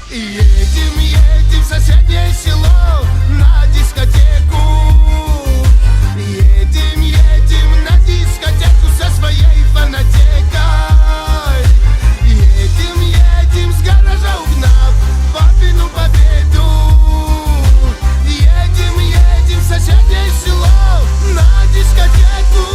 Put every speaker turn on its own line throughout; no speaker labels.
Едем, едем в соседнее село на дискотеку. Едем, едем на дискотеку со своей фанатекой. Едем, едем с гаража угнав папину победу. Едем, едем в соседнее село на дискотеку.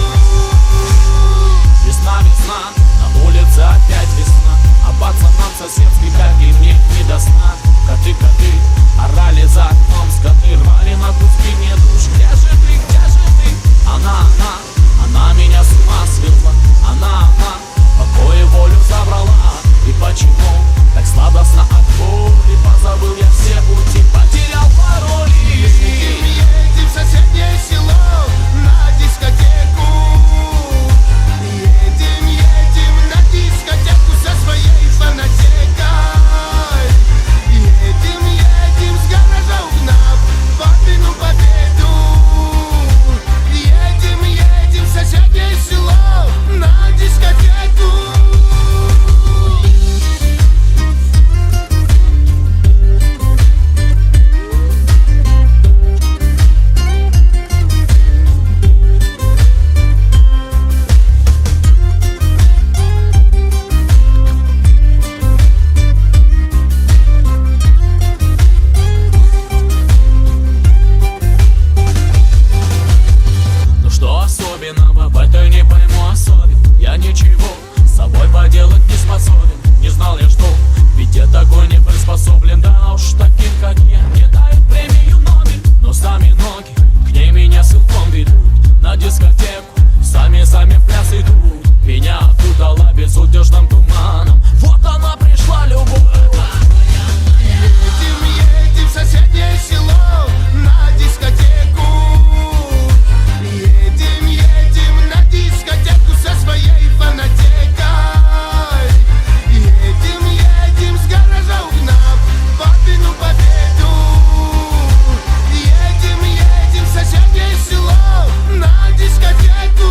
Весна, весна, на улице опять весна, а пацанам соседский, как и мне, не до сна. Коты, коты, орали за окном, скоты рвали на куски мне душ. Где же ты, где же ты? Она меня с ума свела. Она, покой и волю забрала. И почему так сладостно от боли? Позабыл я все пути, потерял пароли.
Едем, едем в соседнее село на дискотеку. Едем, едем на дискотеку со своей фанатекой. Едем, едем с гаража угнав папину победу. Едем, едем в соседнее село на дискотеку.
Ну что особенного в этой, не пойму особенно. Я ничего с собой поделать не способен. Не знал я, что ведь я такой не приспособлен. Да уж таким, как я, мне дают премию номер. Но сами ноги к ней меня силком ведут. На дискотеку сами в пляс идут. Меня окутала безудержным туманом. Вот она пришла, любовь.
Едем, едем в соседнее село на дискотеку. Едем, едем на дискотеку со своей фанатекой. Едем, едем с гаража угнав папину победу. Едем, едем в соседнее село на дискотеку.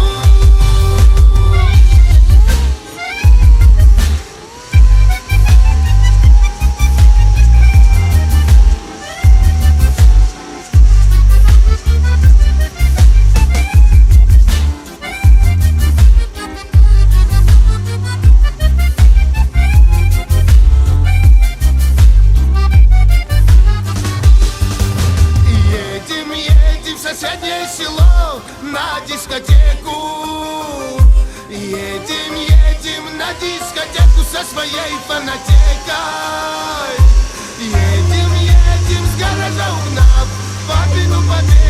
Едем, едем в соседнее село на дискотеку. Едем, едем на дискотеку со своей фанатекой. Едем, едем с гаража угнав папину победу.